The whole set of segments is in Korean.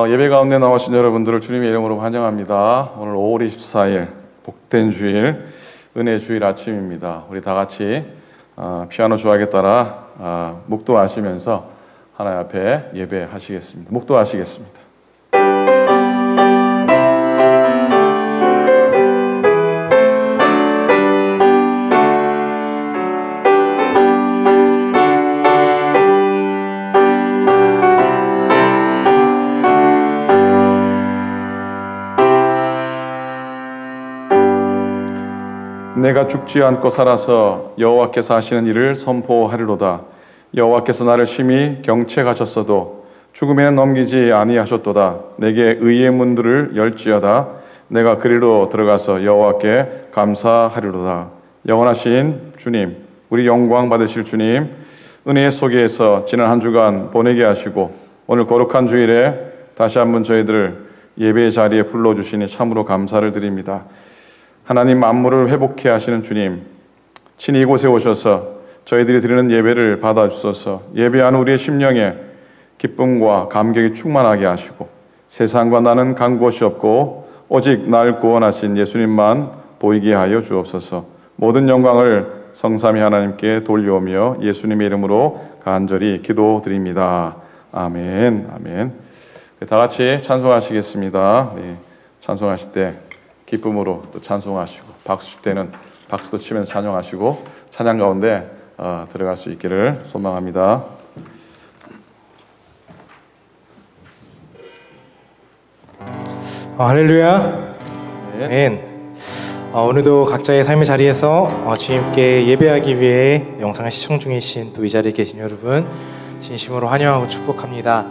예배 가운데 나오신 여러분들을 주님의 이름으로 환영합니다. 오늘 5월 24일 복된 주일, 은혜 주일 아침입니다. 우리 다 같이 피아노 조악에 따라 묵도하시면서 하나님 앞에 예배하시겠습니다. 묵도하시겠습니다. 내가 죽지 않고 살아서 여호와께서 하시는 일을 선포하리로다. 여호와께서 나를 심히 경책하셨어도 죽음에는 넘기지 아니하셨도다. 내게 의의 문들을 열지어다. 내가 그리로 들어가서 여호와께 감사하리로다. 영원하신 주님, 우리 영광 받으실 주님, 은혜 속에서 지난 한 주간 보내게 하시고 오늘 거룩한 주일에 다시 한번 저희들을 예배의 자리에 불러주시니 참으로 감사를 드립니다. 하나님, 만물을 회복해 하시는 주님, 친히 이곳에 오셔서 저희들이 드리는 예배를 받아주셔서 예배하는 우리의 심령에 기쁨과 감격이 충만하게 하시고 세상과 나는 간 곳이 없고 오직 날 구원하신 예수님만 보이게 하여 주옵소서. 모든 영광을 성삼위 하나님께 돌려오며 예수님의 이름으로 간절히 기도드립니다. 아멘. 아멘. 다 같이 찬송하시겠습니다. 네, 찬송하실 때 기쁨으로 또 찬송하시고 박수 칠 때는 박수도 치면서 찬양하시고 찬양 가운데 들어갈 수 있기를 소망합니다. 할렐루야. 아멘. 오늘도 각자의 삶의 자리에서 주님께 예배하기 위해 영상을 시청 중이신 또 이 자리에 계신 여러분 진심으로 환영하고 축복합니다.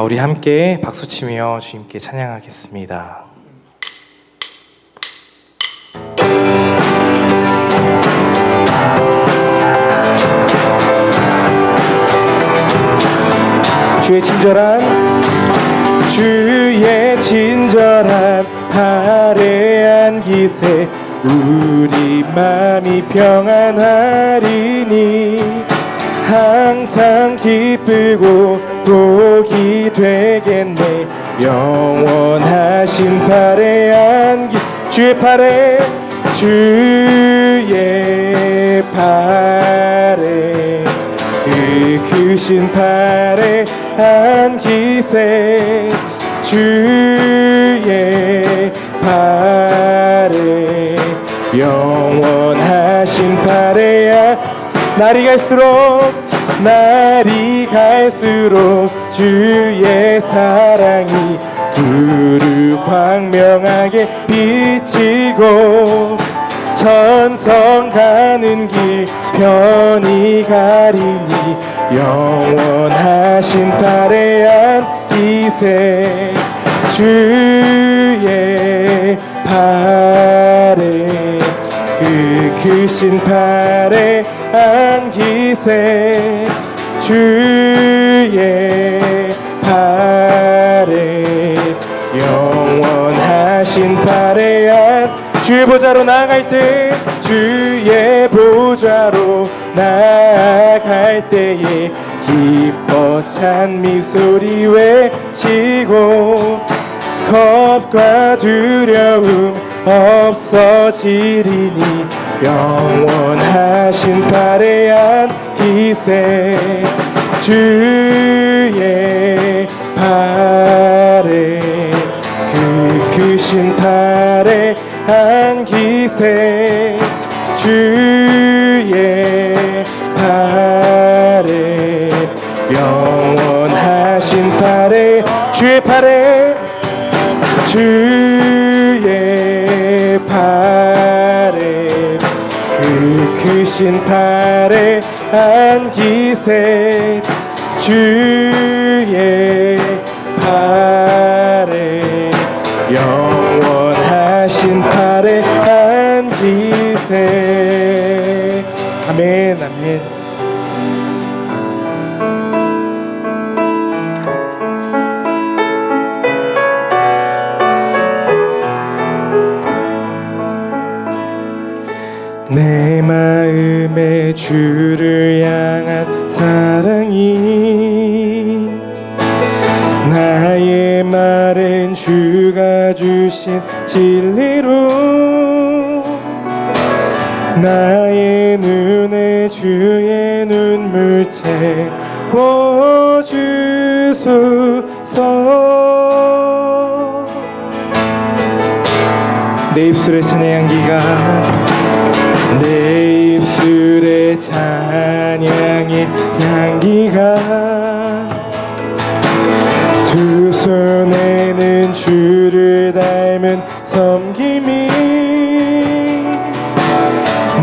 우리 함께 박수치며 주님께 찬양하겠습니다. 주의 친절한 화려한 기세, 우리 맘이 평안하리니 항상 기쁘고 복이 되겠네. 영원하신 팔의 안기, 주의 팔에 그 크신 팔에 안기세, 주의 팔에 영원하신 팔에 날이 갈수록 주의 사랑이 두루 광명하게 비치고 천성 가는 길 편히 가리니 영원하신 팔에 안기세, 주의 팔에 그 크신 팔에 안기세, 주의 팔에 영원하신 팔에 주의 보좌로 나아갈 때, 주의 보좌로 나아갈 때에 기뻐 찬미 소리 외치고 겁과 두려움 없어지리니 영원하신 팔에 안기세, 주의 팔에 그 크신 팔에 안기세, 주의 팔에 영원하신 팔에 주의 팔에 그 크신 팔에 안기세, 주의 팔에 영원하신 팔에 안기세. 아멘. 아멘. 내 마음에 주를 향한 사랑이 나의 주신 진리로 나의 눈에 주의 눈물 채워주소서. 내 입술의 찬양 향기가 내 입술의 찬양의 향기가 두 손에는 주를 닮은 섬김이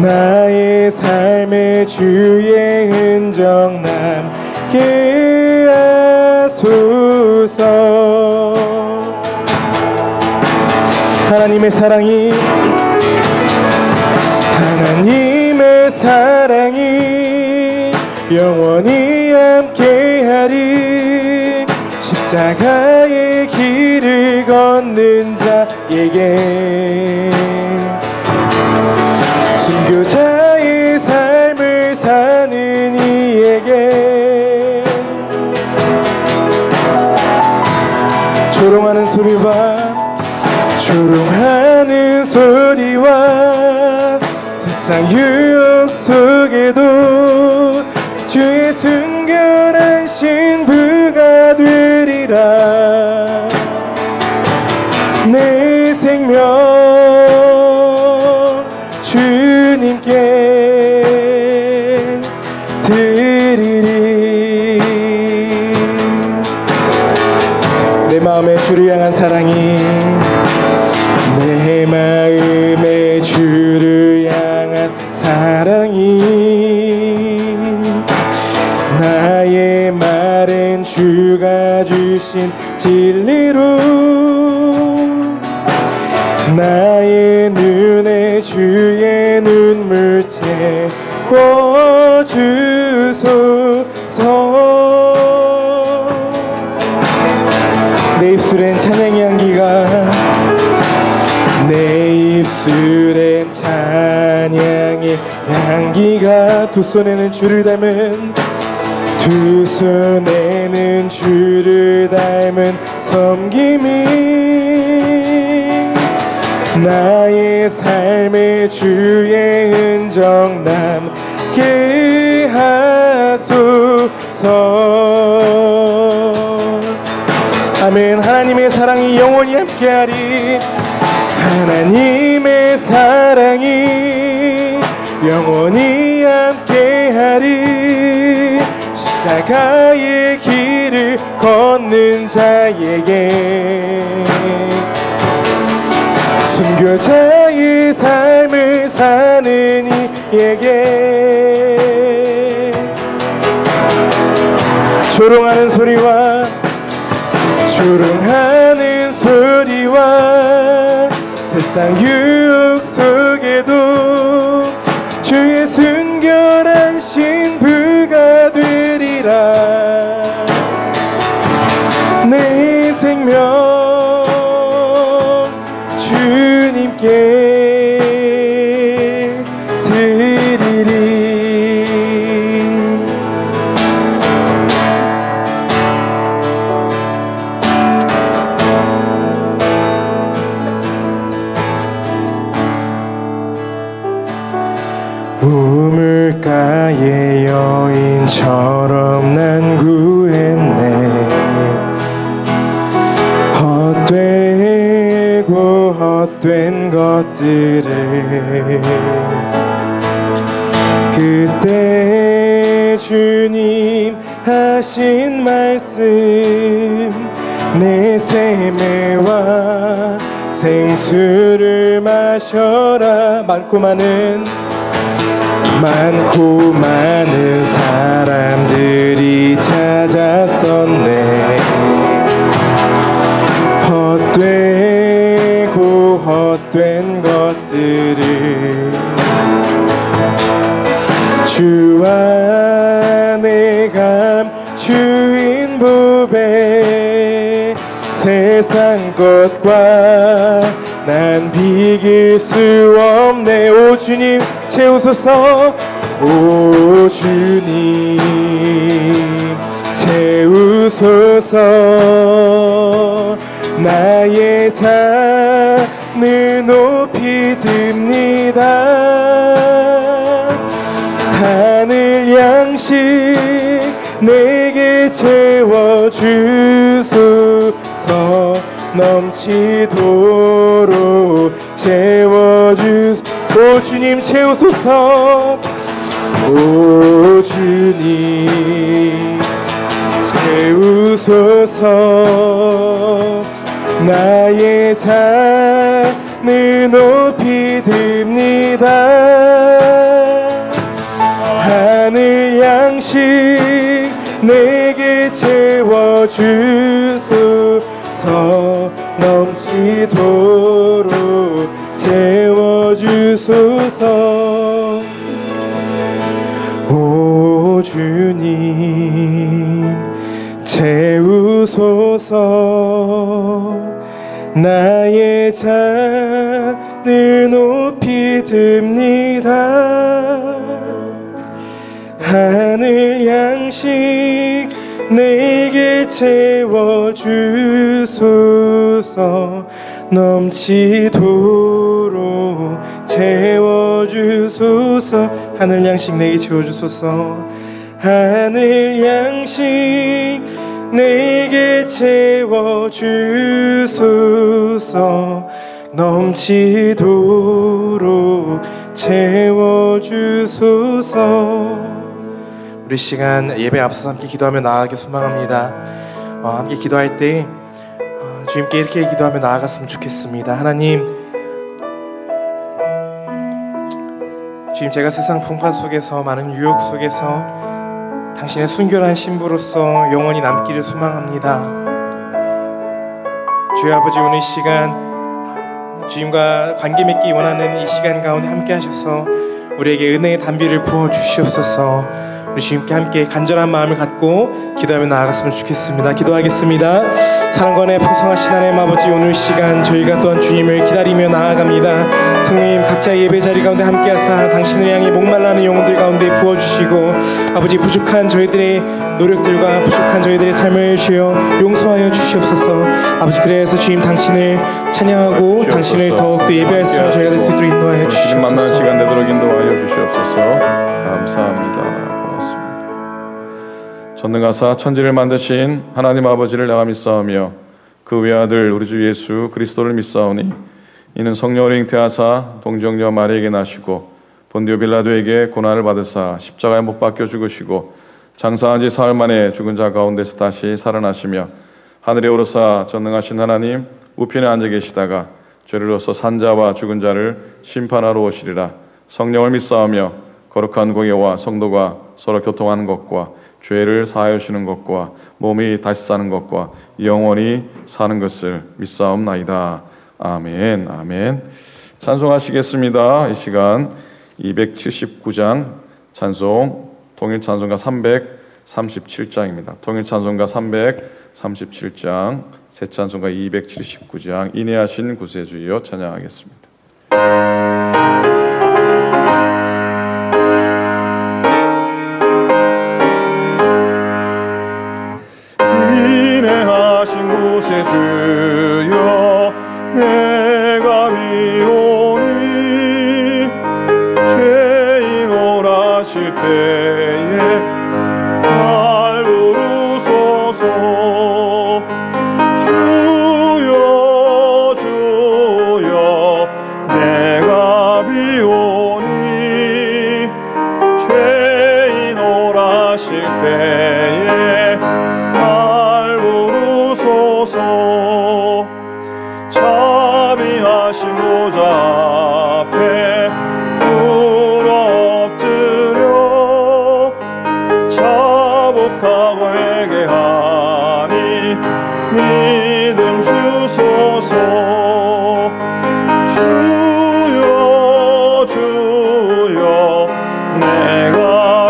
나의 삶에 주의 흔적 남게 하소서. 하나님의 사랑이 영원히 함께하리. 십자가의 길을 걷는 자에게 순교자의 삶을 사는 이에게 조롱하는 소리와 세상 유혹 속에도 주의 순결한 신부가 되리라. 내 생명 주님께 드리리. 내 마음에 주를 향한 사랑이 내 마음에 주를 향한 사랑이 나의 말은 주가 주신 진리로 나의 눈에 주의 눈물 채워주소서. 내 입술엔 찬양의 향기가 내 입술엔 찬양의 향기가 두 손에는 주를 닮은 섬김이 나의 삶에 주의 흔적 남게 하소서. 아멘. 하나님의 사랑이 영원히 함께하리. 하나님의 사랑이 영원히 함께하리. 십자가의 길을 걷는 자에게 순교자의 삶을 사는 이에게 조롱하는 소리와 세상 유혹 속에도 주의 순결한 신부가 되리라. 내 생명 주님께 드리리. 우물가의 여인처럼 난 구했네. 헛된 것들을 그때 주님 하신 말씀 내 세매와 생수를 마셔라. 많고 많은 사람들이 찾았었네. 헛된 것들을 주 안에 감추인 보배 세상 것과 난 비길 수 없네. 오 주님 채우소서. 오 주님 채우소서. 나의 잔을 높이 듭니다. 하늘 양식 내게 채워주소서. 넘치도록 채워주소서. 오 주님 채우소서. 오 주님 채우소서. 나의 잔을 높이 듭니다. 하늘 양식 내게 채워주소서. 넘치도록 채워주소서. 오 주님 채우소서. 나의 잔을 높이 듭니다. 하늘 양식 내게 채워주소서. 넘치도록 채워주소서. 하늘 양식 내게 채워주소서. 하늘 양식 내게 채워주소서. 넘치도록 채워주소서. 우리 시간 예배 앞서서 함께 기도하며 나아가기 소망합니다. 함께 기도할 때 주님께 이렇게 기도하며 나아갔으면 좋겠습니다. 하나님, 주님, 제가 세상 풍파 속에서 많은 유혹 속에서 당신의 순결한 신부로서 영원히 남기를 소망합니다. 주여 아버지, 오늘 시간 주님과 관계 맺기 원하는 이 시간 가운데 함께 하셔서 우리에게 은혜의 단비를 부어 주시옵소서. 우리 주님께 함께 간절한 마음을 갖고 기도하며 나아갔으면 좋겠습니다. 기도하겠습니다. 사랑과 은혜 풍성하신 하나님 아버지, 오늘 시간 저희가 또한 주님을 기다리며 나아갑니다. 성령님, 각자의 예배 자리 가운데 함께 하사 당신을 향해 목말라하는 영혼들 가운데 부어주시고 아버지, 부족한 저희들의 노력들과 부족한 저희들의 삶을 주여 용서하여 주시옵소서. 아버지, 그래서 주님 당신을 찬양하고 주시옵소서. 당신을 더욱더 예배할 수 있는 저희가 될 수 있도록 인도하여 주시옵소서. 만나는 시간 되도록 인도하여 주시옵소서. 감사합니다. 전능하사 천지를 만드신 하나님 아버지를 내가 믿사오며 그 외아들 우리 주 예수 그리스도를 믿사오니 이는 성령으로 잉태하사 동정녀 마리에게 나시고 본디오 빌라도에게 고난을 받으사 십자가에 못 박혀 죽으시고 장사한 지 사흘 만에 죽은 자 가운데서 다시 살아나시며 하늘에 오르사 전능하신 하나님 우편에 앉아 계시다가 죄로서 산 자와 죽은 자를 심판하러 오시리라. 성령을 믿사오며 거룩한 공예와 성도가 서로 교통하는 것과 죄를 사하여 주시는 것과 몸이 다시 사는 것과 영원히 사는 것을 믿사옵나이다. 아멘. 아멘. 찬송하시겠습니다. 이 시간 279장 찬송, 통일 찬송가 337장입니다. 통일 찬송가 337장, 새 찬송가 279장, 인내하신 구세주여 찬양하겠습니다. 구세주여 내가 미오니 죄인 오라실 때에 날 부르소서. 주여 주여 내가 미오니 죄인 오라실 때에 자비하신 보좌 앞에 꿇어 엎드려 자복하고 회개하니 믿음 주소서. 주여 주여 내가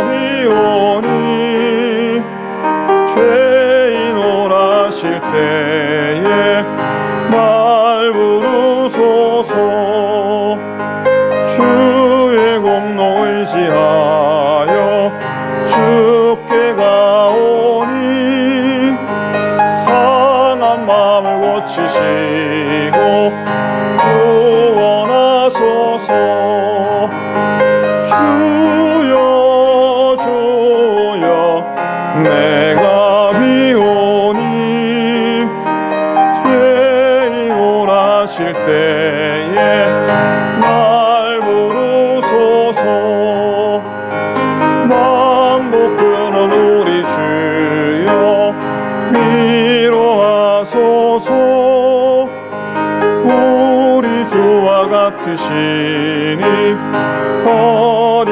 미오니 죄인 오라실 때에 날 부르소서. 주의 공로 의지하여 주께 가오니 상한 마음을 고치시고 구원하소서. 주여 주여 내가 비오니 죄인오라 하실 때에 날 부르소서. 반복 끊은 우리 주여 위로하소서. 우리 주와 같으시니 어디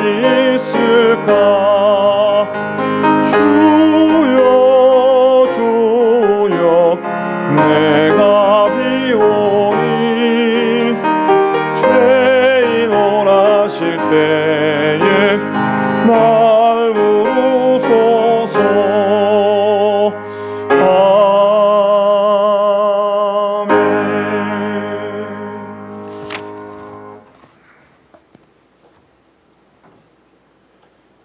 있을까. 주여 주여 내가 비오니 죄인오라 하실 때에 날 부르소서. 아멘.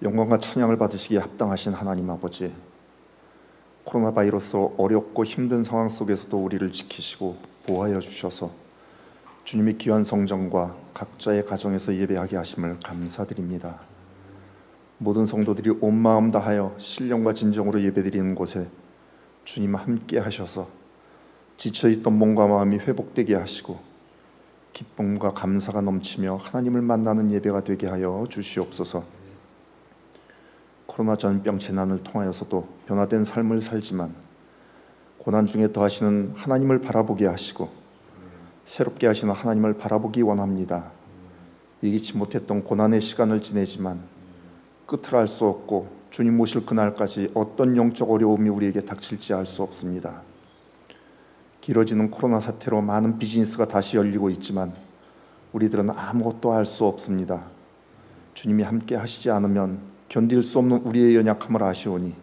영광과 찬양을 받으시기에 합당하신 하나님 아버지, 코로나 바이러스로 어렵고 힘든 상황 속에서도 우리를 지키시고 보호하여 주셔서 주님의 귀한 성전과 각자의 가정에서 예배하게 하심을 감사드립니다. 모든 성도들이 온 마음 다하여 신령과 진정으로 예배드리는 곳에 주님 함께 하셔서 지쳐있던 몸과 마음이 회복되게 하시고 기쁨과 감사가 넘치며 하나님을 만나는 예배가 되게 하여 주시옵소서. 코로나 전병 재난을 통하여서도 변화된 삶을 살지만 고난 중에 더하시는 하나님을 바라보게 하시고 새롭게 하시는 하나님을 바라보기 원합니다. 이기치 못했던 고난의 시간을 지내지만 끝을 알 수 없고 주님 오실 그날까지 어떤 영적 어려움이 우리에게 닥칠지 알 수 없습니다. 길어지는 코로나 사태로 많은 비즈니스가 다시 열리고 있지만 우리들은 아무것도 알 수 없습니다. 주님이 함께 하시지 않으면 견딜 수 없는 우리의 연약함을 아시오니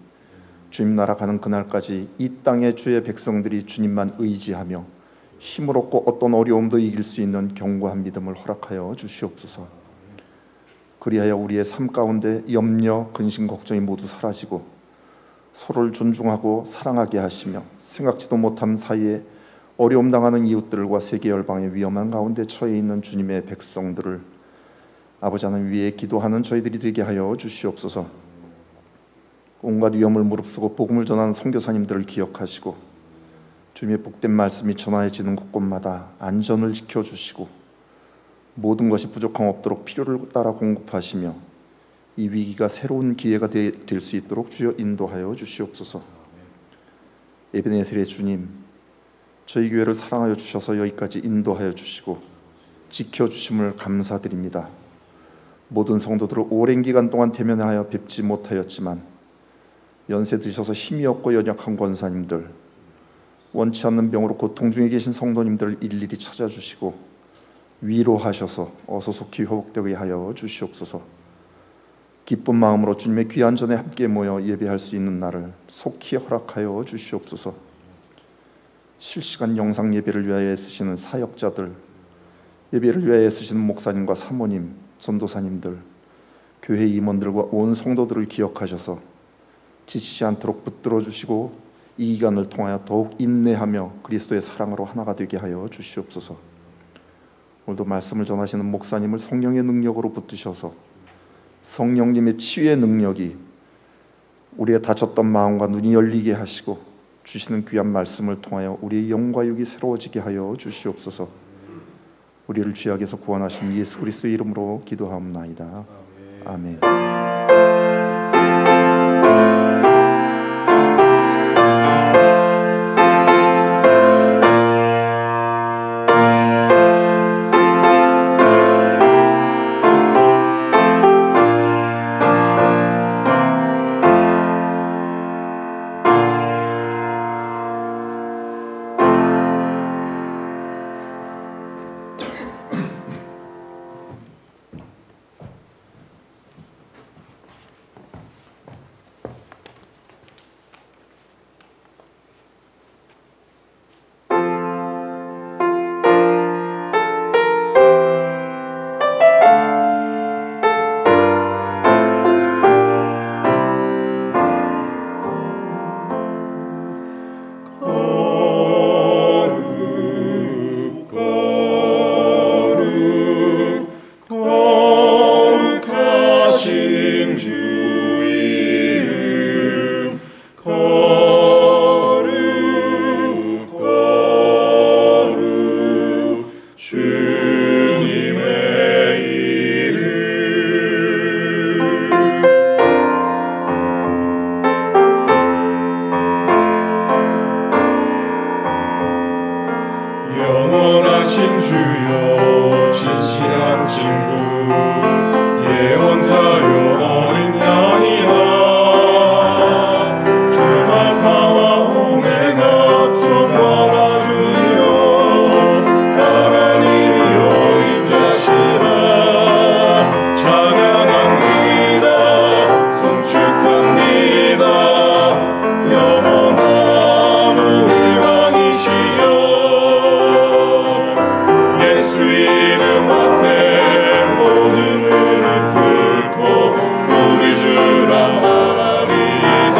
주님 나라 가는 그날까지 이 땅의 주의 백성들이 주님만 의지하며 힘을 얻고 어떤 어려움도 이길 수 있는 견고한 믿음을 허락하여 주시옵소서. 그리하여 우리의 삶 가운데 염려, 근심, 걱정이 모두 사라지고 서로를 존중하고 사랑하게 하시며 생각지도 못한 사이에 어려움 당하는 이웃들과 세계 열방의 위험한 가운데 처해 있는 주님의 백성들을 아버지 하나님 위에 기도하는 저희들이 되게 하여 주시옵소서. 온갖 위험을 무릅쓰고 복음을 전하는 선교사님들을 기억하시고 주님의 복된 말씀이 전하여지는 곳곳마다 안전을 지켜주시고 모든 것이 부족함 없도록 필요를 따라 공급하시며 이 위기가 새로운 기회가 될 수 있도록 주여 인도하여 주시옵소서. 에베네셀의 주님, 저희 교회를 사랑하여 주셔서 여기까지 인도하여 주시고 지켜주심을 감사드립니다. 모든 성도들을 오랜 기간 동안 대면하여 뵙지 못하였지만 연세 드셔서 힘이 없고 연약한 권사님들, 원치 않는 병으로 고통 중에 계신 성도님들을 일일이 찾아주시고 위로하셔서 어서 속히 회복되게 하여 주시옵소서. 기쁜 마음으로 주님의 귀한 전에 함께 모여 예배할 수 있는 날을 속히 허락하여 주시옵소서. 실시간 영상 예배를 위하여 애쓰시는 사역자들, 예배를 위하여 애쓰시는 목사님과 사모님, 전도사님들, 교회 임원들과 온 성도들을 기억하셔서 지치지 않도록 붙들어 주시고 이 기간을 통하여 더욱 인내하며 그리스도의 사랑으로 하나가 되게 하여 주시옵소서. 오늘도 말씀을 전하시는 목사님을 성령의 능력으로 붙드셔서 성령님의 치유의 능력이 우리의 다쳤던 마음과 눈이 열리게 하시고 주시는 귀한 말씀을 통하여 우리의 영과 육이 새로워지게 하여 주시옵소서. 우리를 죄악에서 구원하신 예수 그리스도의 이름으로 기도하옵나이다. 아멘. 주여 진실한 친구 예언자여 어린 양이라 주 알파와 오메가 정말 주여 하나님이여 인자시라 찬양합니다 송축합니다 영원한 우리 왕이시여 예수 이름 앞에 모든 무릎 꿇고 우리 주라 말하리이다.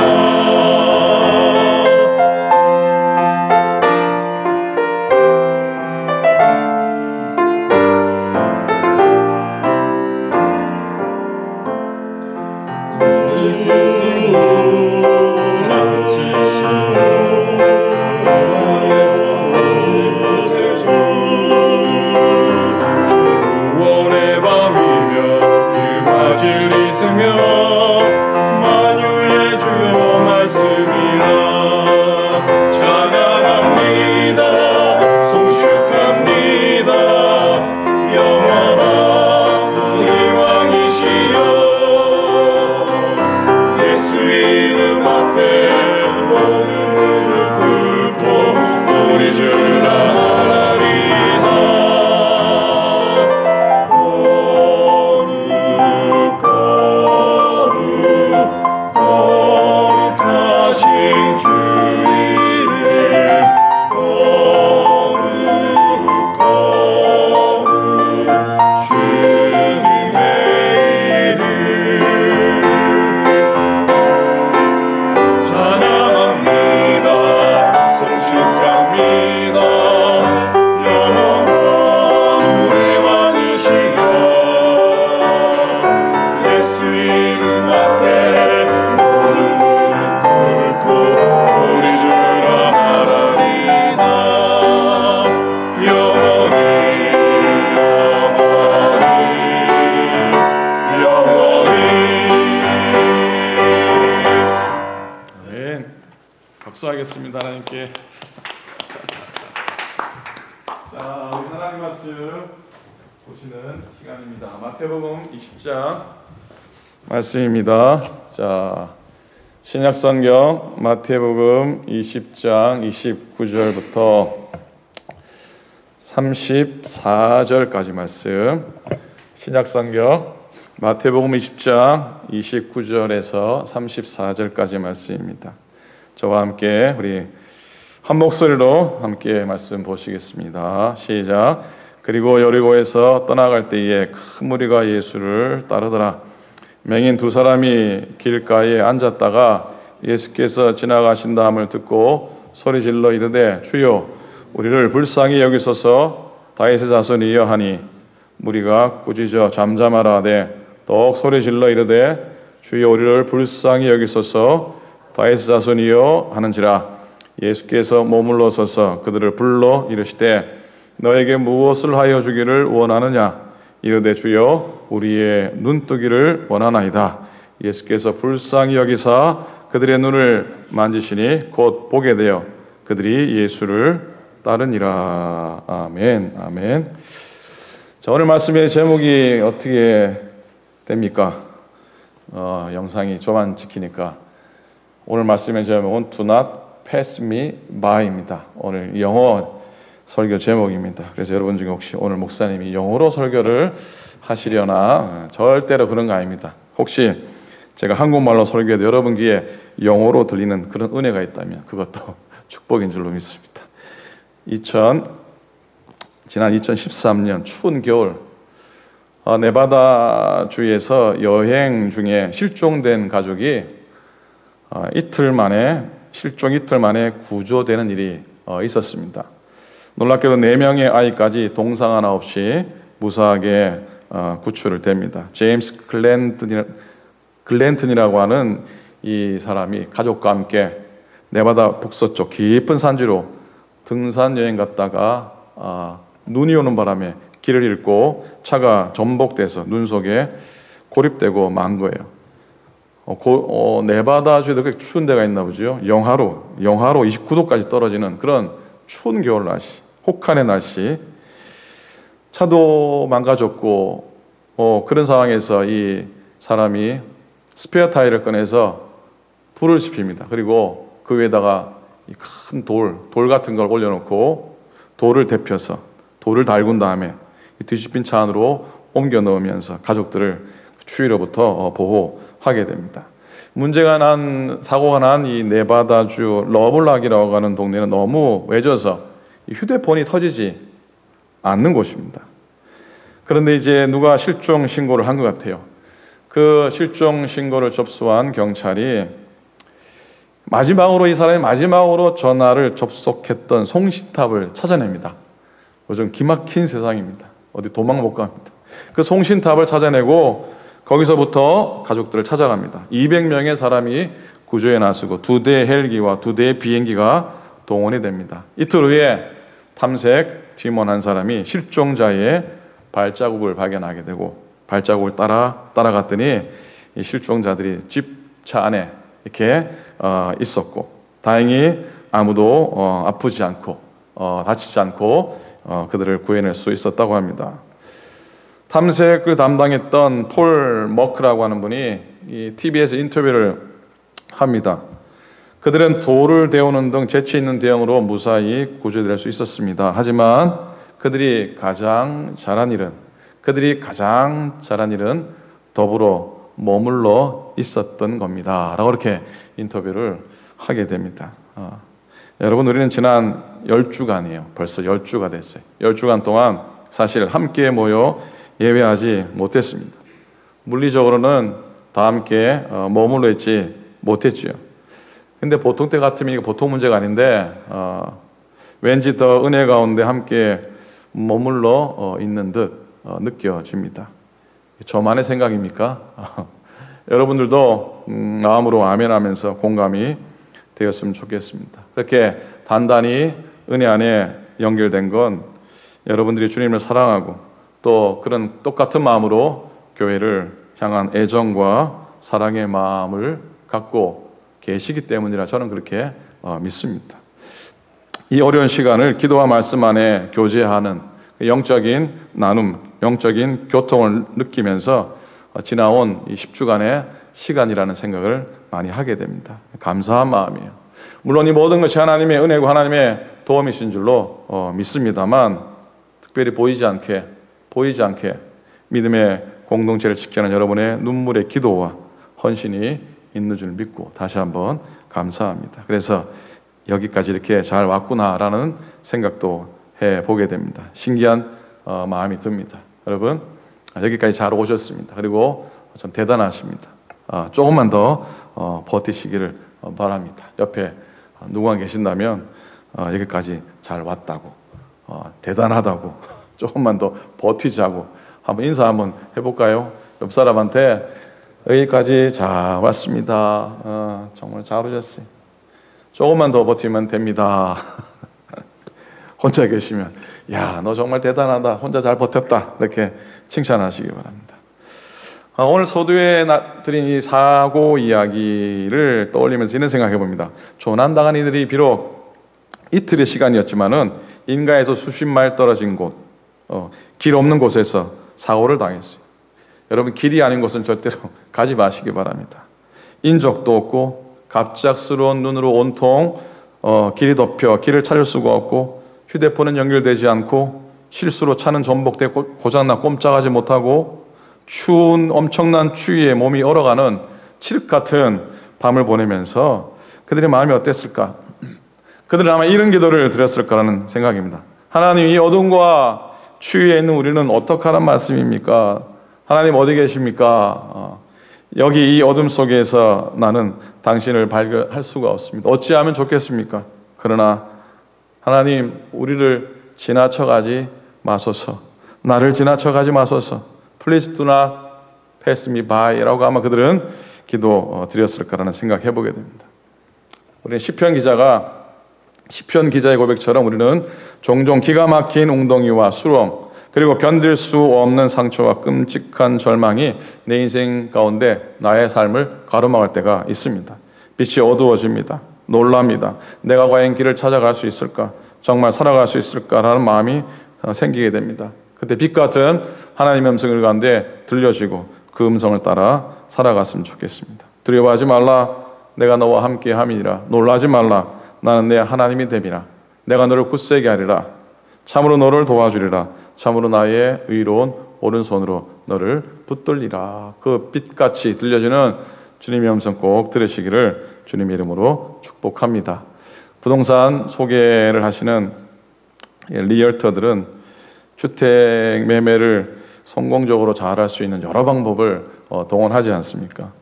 우리 스스로 장치시오 구원의 밤이며 길과 진리세며 만유의 주여 말씀이라 찬양합니다 송축합니다 영원한 우리 왕이시여 예수 이름 앞에 모든 무릎 꿇고 우리 주라 박수하겠습니다. 하나님께. 자, 우리 하나님 말씀 보시는 시간입니다. 마태복음 20장 말씀입니다. 자, 신약성경 마태복음 20장 29절부터 34절까지 말씀. 신약성경 마태복음 20장 29절에서 34절까지 말씀입니다. 저와 함께 우리 한 목소리로 함께 말씀 보시겠습니다. 시작. 그리고 여리고에서 떠나갈 때에 큰 무리가 예수를 따르더라. 맹인 두 사람이 길가에 앉았다가 예수께서 지나가신다함을 듣고 소리질러 이르되 주여 우리를 불쌍히 여기소서 다윗의 자손이여 하니 무리가 꾸짖어 잠잠하라 하되 더욱 소리질러 이르되 주여 우리를 불쌍히 여기소서 다윗의 자손이여 하는지라. 예수께서 머물러 서서 그들을 불러 이르시되 너에게 무엇을 하여 주기를 원하느냐. 이르되 주여 우리의 눈뜨기를 원하나이다. 예수께서 불쌍히 여기사 그들의 눈을 만지시니 곧 보게 되어 그들이 예수를 따르니라. 아멘. 아멘. 자, 오늘 말씀의 제목이 어떻게 됩니까? 영상이 저만 찍히니까 오늘 말씀의 제목은 Do not pass me by입니다. 오늘 영어 설교 제목입니다. 그래서 여러분 중에 혹시 오늘 목사님이 영어로 설교를 하시려나? 절대로 그런 거 아닙니다. 혹시 제가 한국말로 설교해도 여러분 귀에 영어로 들리는 그런 은혜가 있다면 그것도 축복인 줄로 믿습니다. 지난 2013년 추운 겨울 네바다 주에서 여행 중에 실종된 가족이 실종 이틀 만에 구조되는 일이 있었습니다. 놀랍게도 4명의 아이까지 동상 하나 없이 무사하게 구출을 됩니다. 제임스 글랜튼이라고 하는 이 사람이 가족과 함께 네바다 북서쪽 깊은 산지로 등산 여행 갔다가 눈이 오는 바람에 길을 잃고 차가 전복돼서 눈 속에 고립되고 만 거예요. 네바다주에도 그렇게 추운 데가 있나 보죠. 영하로 29도까지 떨어지는 그런 추운 겨울 날씨, 혹한의 날씨. 차도 망가졌고 그런 상황에서 이 사람이 스페어 타이어를 꺼내서 불을 지핍니다. 그리고 그 위에다가 큰 돌 같은 걸 올려놓고 돌을 데펴서 돌을 달군 다음에 뒤집힌 차 안으로 옮겨 넣으면서 가족들을 추위로부터 보호하게 됩니다. 사고가 난 이 네바다주 러블락이라고 하는 동네는 너무 외져서 휴대폰이 터지지 않는 곳입니다. 그런데 이제 누가 실종 신고를 한 것 같아요. 그 실종 신고를 접수한 경찰이 이 사람이 마지막으로 전화를 접속했던 송신탑을 찾아냅니다. 요즘 기막힌 세상입니다. 어디 도망 못 갑니다. 그 송신탑을 찾아내고 거기서부터 가족들을 찾아갑니다. 200명의 사람이 구조에 나서고 2대의 헬기와 2대의 비행기가 동원이 됩니다. 이틀 후에 탐색 팀원 한 사람이 실종자의 발자국을 발견하게 되고 발자국을 따라갔더니 이 실종자들이 집 차 안에 이렇게 있었고 다행히 아무도 아프지 않고 다치지 않고 그들을 구해낼 수 있었다고 합니다. 탐색을 담당했던 폴 머크라고 하는 분이 이 TV에서 인터뷰를 합니다. 그들은 돌을 데우는 등 재치 있는 대응으로 무사히 구조될 수 있었습니다. 하지만 그들이 가장 잘한 일은 더불어 머물러 있었던 겁니다. 라고 이렇게 인터뷰를 하게 됩니다. 여러분, 우리는 지난 10주간이에요. 벌써 10주가 됐어요. 10주간 동안 사실 함께 모여 예배하지 못했습니다. 물리적으로는 다 함께 머물러 있지 못했죠. 근데 보통 때 같으면 이게 보통 문제가 아닌데 왠지 더 은혜 가운데 함께 머물러 있는 듯 느껴집니다. 저만의 생각입니까? 여러분들도 마음으로 아멘하면서 공감이 되었으면 좋겠습니다. 그렇게 단단히 은혜 안에 연결된 건 여러분들이 주님을 사랑하고 또 그런 똑같은 마음으로 교회를 향한 애정과 사랑의 마음을 갖고 계시기 때문이라 저는 그렇게 믿습니다. 이 어려운 시간을 기도와 말씀 안에 교제하는 영적인 나눔, 영적인 교통을 느끼면서 지나온 이 10주간의 시간이라는 생각을 많이 하게 됩니다. 감사한 마음이에요. 물론 이 모든 것이 하나님의 은혜고 하나님의 도움이신 줄로 믿습니다만 특별히 보이지 않게 믿음의 공동체를 지키는 여러분의 눈물의 기도와 헌신이 있는 줄 믿고 다시 한번 감사합니다. 그래서 여기까지 이렇게 잘 왔구나라는 생각도 해보게 됩니다. 신기한 마음이 듭니다. 여러분, 여기까지 잘 오셨습니다. 그리고 좀 대단하십니다. 조금만 더 버티시기를 바랍니다. 옆에 누가 계신다면 여기까지 잘 왔다고, 대단하다고, 조금만 더 버티자고 한번 인사 한번 해볼까요? 옆 사람한테 여기까지 잘 왔습니다. 정말 잘 오셨어요. 조금만 더 버티면 됩니다. 혼자 계시면 야, 너 정말 대단하다. 혼자 잘 버텼다. 이렇게 칭찬하시기 바랍니다. 오늘 서두에 드린 이 사고 이야기를 떠올리면서 이런 생각해 봅니다. 조난당한 이들이 비록 이틀의 시간이었지만은 인가에서 수십 마일 떨어진 곳, 길 없는 곳에서 사고를 당했어요. 여러분, 길이 아닌 곳은 절대로 가지 마시기 바랍니다. 인적도 없고 갑작스러운 눈으로 온통 길이 덮여 길을 찾을 수가 없고 휴대폰은 연결되지 않고 실수로 차는 전복돼 고장나 꼼짝하지 못하고 추운 엄청난 추위에 몸이 얼어가는 칠흑 같은 밤을 보내면서 그들의 마음이 어땠을까? 그들은 아마 이런 기도를 드렸을 거라는 생각입니다. 하나님, 이 어둠과 추위에 있는 우리는 어떡하란 말씀입니까? 하나님 어디 계십니까? 여기 이 어둠 속에서 나는 당신을 발견할 수가 없습니다. 어찌하면 좋겠습니까? 그러나 하나님, 우리를 지나쳐가지 마소서. 나를 지나쳐가지 마소서. Please do not pass me by 라고 아마 그들은 기도 드렸을 거라는 생각 해보게 됩니다. 우리는 시편 기자의 고백처럼 우리는 종종 기가 막힌 웅덩이와 수렁 그리고 견딜 수 없는 상처와 끔찍한 절망이 내 인생 가운데 나의 삶을 가로막을 때가 있습니다. 빛이 어두워집니다. 놀랍니다. 내가 과연 길을 찾아갈 수 있을까? 정말 살아갈 수 있을까라는 마음이 생기게 됩니다. 그때 빛 같은 하나님의 음성을 가운데 들려지고 그 음성을 따라 살아갔으면 좋겠습니다. 두려워하지 말라. 내가 너와 함께 함이니라. 놀라지 말라. 나는 내 하나님이 됨이라. 내가 너를 굳세게 하리라. 참으로 너를 도와주리라. 참으로 나의 의로운 오른손으로 너를 붙들리라. 그 빛같이 들려지는 주님의 음성 꼭 들으시기를 주님의 이름으로 축복합니다. 부동산 소개를 하시는 리얼터들은 주택 매매를 성공적으로 잘할 수 있는 여러 방법을 동원하지 않습니까?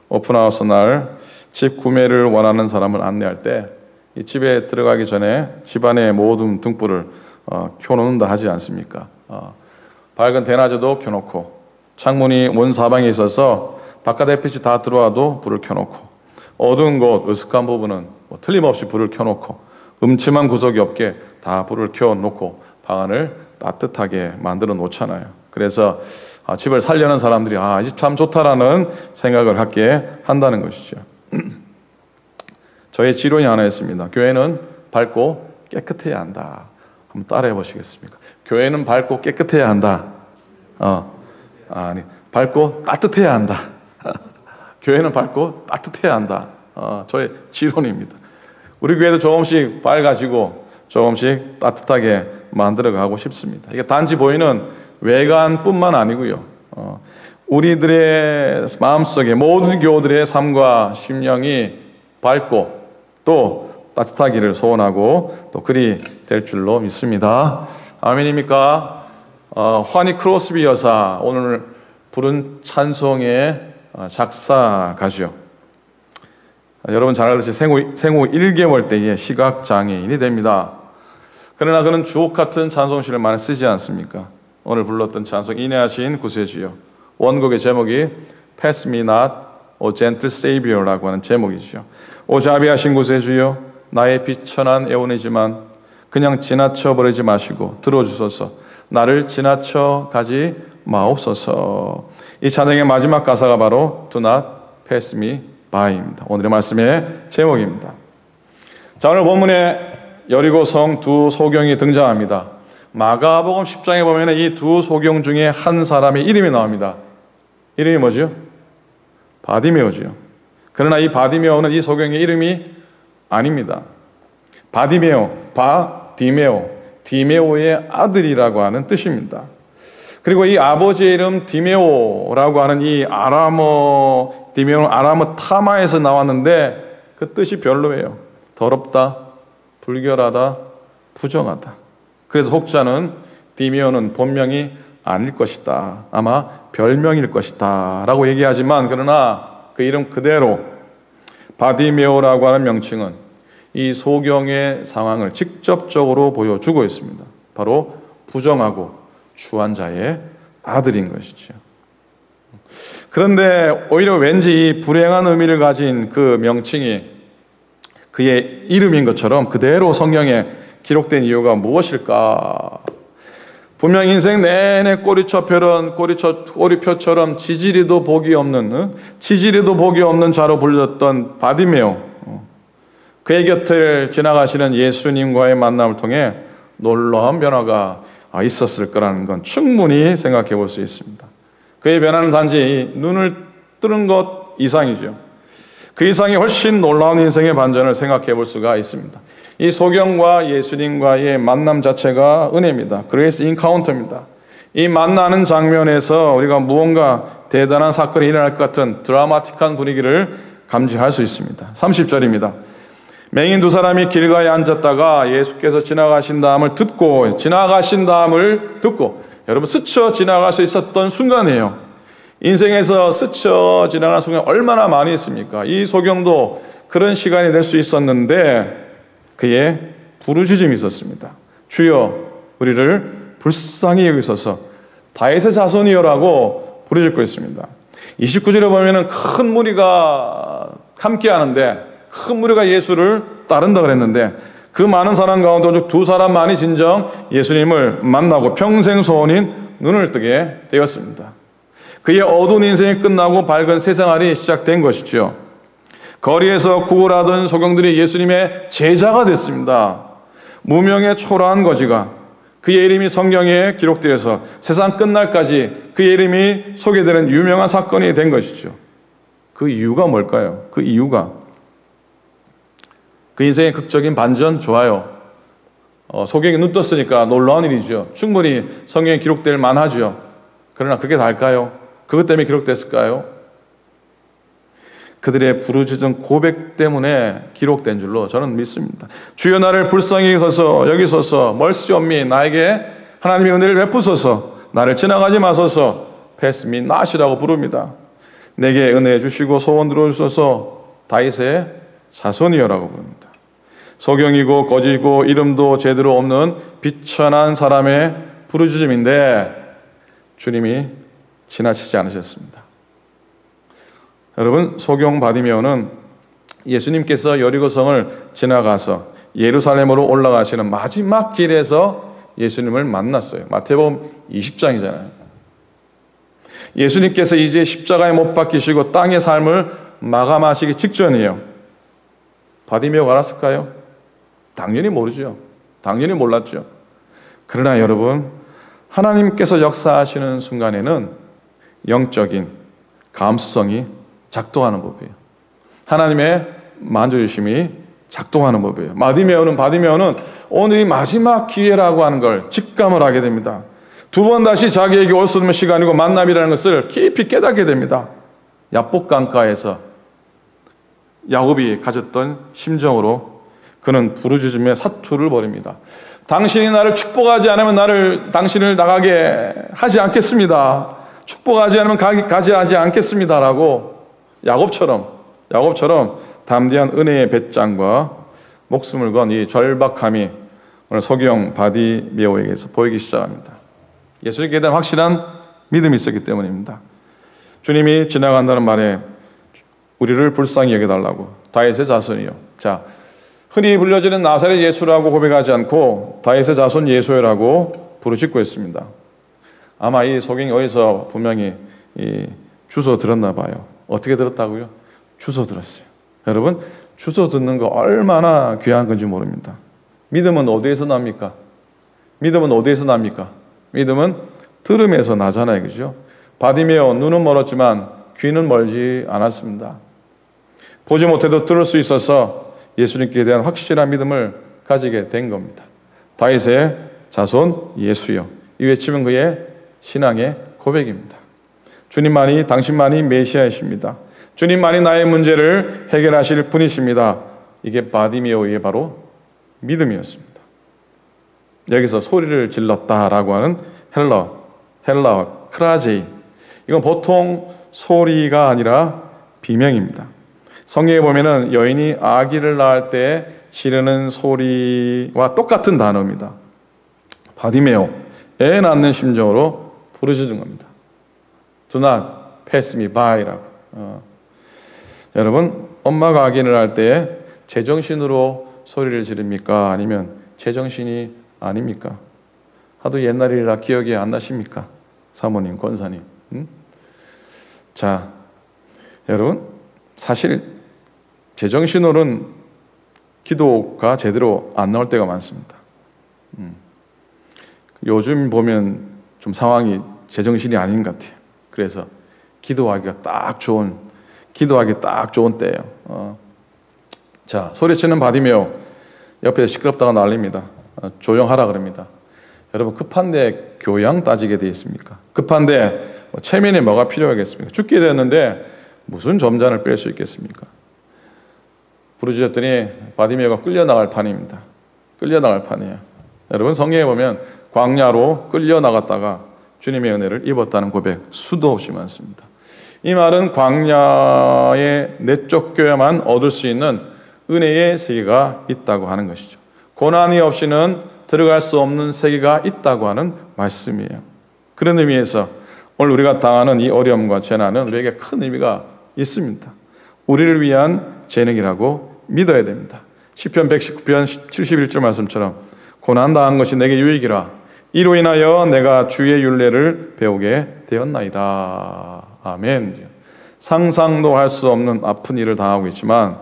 오픈하우스 날 집 구매를 원하는 사람을 안내할 때 이 집에 들어가기 전에 집안의 모든 등불을 켜놓는다 하지 않습니까? 밝은 대낮에도 켜놓고 창문이 온 사방에 있어서 바깥 햇빛이 다 들어와도 불을 켜놓고 어두운 곳, 으슥한 부분은 틀림없이 불을 켜놓고 음침한 구석이 없게 다 불을 켜놓고 방 안을 따뜻하게 만들어 놓잖아요. 그래서 집을 살려는 사람들이 이 집 참 좋다라는 생각을 갖게 한다는 것이죠. 저의 지론이 하나 있습니다. 교회는 밝고 깨끗해야 한다. 한번 따라해 보시겠습니까? 교회는 밝고 깨끗해야 한다. 아니, 밝고 따뜻해야 한다. 교회는 밝고 따뜻해야 한다. 저의 지론입니다. 우리 교회도 조금씩 밝아지고 조금씩 따뜻하게 만들어가고 싶습니다. 이게 단지 보이는 외관뿐만 아니고요. 우리들의 마음속에 모든 교우들의 삶과 심령이 밝고 또 따뜻하기를 소원하고 또 그리 될 줄로 믿습니다. 아멘입니까? 화니 크로스비 여사 오늘 부른 찬송의 작사가죠. 여러분 잘 알듯이 생후 1개월 때에 시각장애인이 됩니다. 그러나 그는 주옥 같은 찬송시를 많이 쓰지 않습니까? 오늘 불렀던 찬송 인내하신 구세주여, 원곡의 제목이 Pass me not, O gentle Savior라고 하는 제목이죠. 오 자비하신 구세주여, 나의 비천한 애원이지만 그냥 지나쳐 버리지 마시고 들어주소서. 나를 지나쳐 가지 마옵소서. 이 찬양의 마지막 가사가 바로 Do not pass me by입니다. 오늘의 말씀의 제목입니다. 자, 오늘 본문에 여리고성 두 소경이 등장합니다. 마가복음 10장에 보면 이 두 소경 중에 한 사람의 이름이 나옵니다. 이름이 뭐죠? 바디메오죠. 그러나 이 바디메오는 이 소경의 이름이 아닙니다. 바디메오, 바디메오, 디메오의 아들이라고 하는 뜻입니다. 그리고 이 아버지의 이름 디메오라고 하는 이 아람어, 디메오는 아람어 타마에서 나왔는데 그 뜻이 별로예요. 더럽다, 불결하다, 부정하다. 그래서 혹자는 디메오는 본명이 아닐 것이다. 아마 별명일 것이다. 라고 얘기하지만 그러나 그 이름 그대로 바디메오라고 하는 명칭은 이 소경의 상황을 직접적으로 보여주고 있습니다. 바로 부정하고 추한 자의 아들인 것이죠. 그런데 오히려 왠지 이 불행한 의미를 가진 그 명칭이 그의 이름인 것처럼 그대로 성경에 기록된 이유가 무엇일까? 분명 인생 내내 꼬리표처럼 지지리도 복이 없는 자로 불렸던 바디메오, 그의 곁을 지나가시는 예수님과의 만남을 통해 놀라운 변화가 있었을 거라는 건 충분히 생각해 볼 수 있습니다. 그의 변화는 단지 눈을 뜨는 것 이상이죠. 그 이상이 훨씬 놀라운 인생의 반전을 생각해 볼 수가 있습니다. 이 소경과 예수님과의 만남 자체가 은혜입니다. 그레이스 인카운터입니다. 이 만나는 장면에서 우리가 무언가 대단한 사건이 일어날 것 같은 드라마틱한 분위기를 감지할 수 있습니다. 30절입니다. 맹인 두 사람이 길가에 앉았다가 예수께서 지나가신 다음을 듣고 여러분 스쳐 지나갈 수 있었던 순간이에요. 인생에서 스쳐 지나가는 순간 얼마나 많이 있습니까? 이 소경도 그런 시간이 될 수 있었는데 그의 부르짖음이 있었습니다. 주여 우리를 불쌍히 여기소서. 다윗의 자손이여라고 부르짖고 있습니다. 29절에 보면 큰 무리가 함께 하는데 큰 무리가 예수를 따른다 그랬는데 그 많은 사람 가운데 오직 두 사람만이 진정 예수님을 만나고 평생 소원인 눈을 뜨게 되었습니다. 그의 어두운 인생이 끝나고 밝은 새 생활이 시작된 것이죠. 거리에서 구걸하던 소경들이 예수님의 제자가 됐습니다. 무명의 초라한 거지가 그의 이름이 성경에 기록되어서 세상 끝날까지 그의 이름이 소개되는 유명한 사건이 된 것이죠. 그 이유가 뭘까요? 그 이유가 그 인생의 극적인 반전 좋아요. 소경이 눈 떴으니까 놀라운 일이죠. 충분히 성경에 기록될 만하죠. 그러나 그게 다일까요? 그것 때문에 기록됐을까요? 그들의 부르짖은 고백 때문에 기록된 줄로 저는 믿습니다. 주여 나를 불쌍히 여기소서, 여기소서, 멀시옵미, 나에게 하나님의 은혜를 베푸소서, 나를 지나가지 마소서, 패스 미 낫이라고 부릅니다. 내게 은혜 주시고 소원 들어주소서, 다윗의 자손이여라고 부릅니다. 소경이고 거지고 이름도 제대로 없는 비천한 사람의 부르짖음인데 주님이 지나치지 않으셨습니다. 여러분, 소경 바디메오는 예수님께서 여리고성을 지나가서 예루살렘으로 올라가시는 마지막 길에서 예수님을 만났어요. 마태복음 20장이잖아요. 예수님께서 이제 십자가에 못 박히시고 땅의 삶을 마감하시기 직전이에요. 바디메오가 알았을까요? 당연히 모르죠. 당연히 몰랐죠. 그러나 여러분, 하나님께서 역사하시는 순간에는 영적인 감수성이 작동하는 법이에요. 하나님의 만져주심이 작동하는 법이에요. 바디메오는 오늘이 마지막 기회라고 하는 걸 직감을 하게 됩니다. 두 번 다시 자기에게 올 수 없는 시간이고 만남이라는 것을 깊이 깨닫게 됩니다. 야복강가에서 야곱이 가졌던 심정으로 그는 부르짖으며 사투를 벌입니다. 당신이 나를 축복하지 않으면 당신을 나가게 하지 않겠습니다. 축복하지 않으면 가지 하지 않겠습니다라고 야곱처럼 담대한 은혜의 배짱과 목숨을 건 이 절박함이 오늘 소경 바디메오에게서 보이기 시작합니다. 예수님께 대한 확실한 믿음이 있었기 때문입니다. 주님이 지나간다는 말에 우리를 불쌍히 여겨달라고, 다윗의 자손이요. 자, 흔히 불려지는 나사렛 예수라고 고백하지 않고 다윗의 자손 예수라고 부르짖고 있습니다. 아마 이 소경이 어디서 분명히 주워 들었나 봐요. 어떻게 들었다고요? 주워 들었어요. 여러분, 주워 듣는 거 얼마나 귀한 건지 모릅니다. 믿음은 어디에서 납니까? 믿음은 들음에서 나잖아요. 그죠? 바디메오, 눈은 멀었지만 귀는 멀지 않았습니다. 보지 못해도 들을 수 있어서 예수님께 대한 확실한 믿음을 가지게 된 겁니다. 다윗의 자손 예수여, 이 외침은 그의 신앙의 고백입니다. 주님만이, 당신만이 메시아이십니다. 주님만이 나의 문제를 해결하실 분이십니다. 이게 바디메오의 바로 믿음이었습니다. 여기서 소리를 질렀다라고 하는 헬라어 크라제이, 이건 보통 소리가 아니라 비명입니다. 성경에 보면은 여인이 아기를 낳을 때 지르는 소리와 똑같은 단어입니다. 바디메오, 애 낳는 심정으로 부르짖는 겁니다. Do not pass me by라고. 여러분, 엄마가 아기를 낳을 때 제정신으로 소리를 지릅니까? 아니면 제정신이 아닙니까? 하도 옛날이라 기억이 안 나십니까? 사모님, 권사님. 자, 여러분, 사실 제정신으로는 기도가 제대로 안 나올 때가 많습니다. 요즘 보면 좀 상황이 제정신이 아닌 것 같아요. 그래서 기도하기 딱 좋은 때예요. 자, 소리치는 바디메오, 옆에 시끄럽다가 난립니다. 조용하라 그럽니다. 여러분, 급한데 교양 따지게 돼 있습니까? 급한데 체면에 뭐가 필요하겠습니까? 죽게 됐는데 무슨 점잔을 뺄 수 있겠습니까? 부르짖었더니 바디메오가 끌려나갈 판입니다. 끌려나갈 판이에요. 여러분, 성경에 보면 광야로 끌려나갔다가 주님의 은혜를 입었다는 고백 수도 없이 많습니다. 이 말은 광야에 내쫓겨야만 얻을 수 있는 은혜의 세계가 있다고 하는 것이죠. 고난이 없이는 들어갈 수 없는 세계가 있다고 하는 말씀이에요. 그런 의미에서 오늘 우리가 당하는 이 어려움과 재난은 우리에게 큰 의미가 있습니다. 우리를 위한 재능이라고 믿어야 됩니다. 시편 119편 71절 말씀처럼 고난당한 것이 내게 유익이라, 이로 인하여 내가 주의 율례를 배우게 되었나이다. 아멘. 상상도 할 수 없는 아픈 일을 당하고 있지만